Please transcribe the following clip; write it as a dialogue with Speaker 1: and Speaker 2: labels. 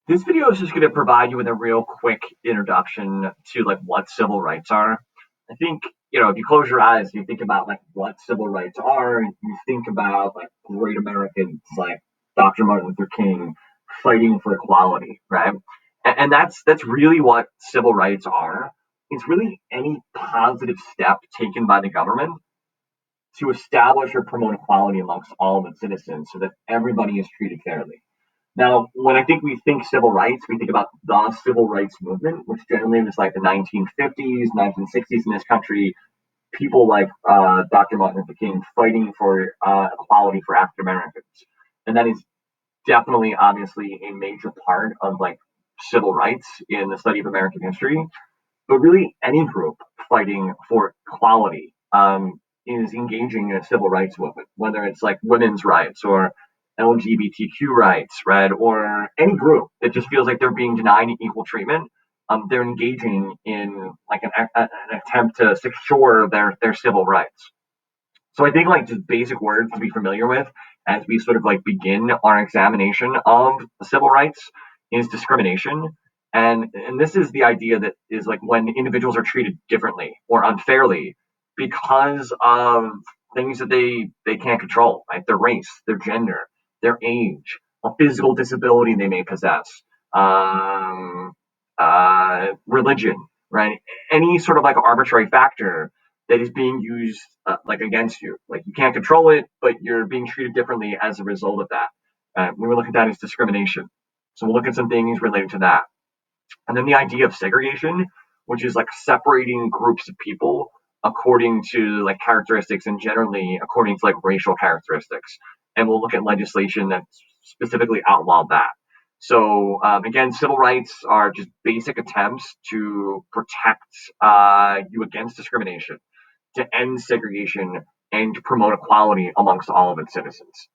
Speaker 1: This video is just going to provide you with a real quick introduction to like what civil rights are. I think, if you close your eyes and you think about like what civil rights are, you think about like great Americans like Dr. Martin Luther King fighting for equality, right? And that's really what civil rights are. It's really any positive step taken by the government to establish or promote equality amongst all of its citizens so that everybody is treated fairly. Now, when I think we think civil rights, we think about the civil rights movement, which generally was like the 1950s, 1960s in this country. People like Dr. Martin Luther King fighting for equality for African Americans, and that is definitely, obviously, a major part of like civil rights in the study of American history. But really, any group fighting for equality is engaging in a civil rights movement, whether it's like women's rights or LGBTQ rights, right? Or any group that just feels like they're being denied equal treatment. They're engaging in like an attempt to secure their civil rights. So I think like just basic words to be familiar with as we sort of like begin our examination of civil rights is discrimination. And this is the idea that is like when individuals are treated differently or unfairly because of things that they can't control, like their race, their gender, their age, a physical disability they may possess, um, religion, right? Any sort of like arbitrary factor that is being used like against you. Like you can't control it, but you're being treated differently as a result of that. We will look at that as discrimination. So we'll look at some things related to that. And then the idea of segregation, which is like separating groups of people according to like characteristics and generally according to like racial characteristics. And we'll look at legislation that specifically outlawed that. So again, civil rights are just basic attempts to protect you against discrimination, to end segregation, and to promote equality amongst all of its citizens.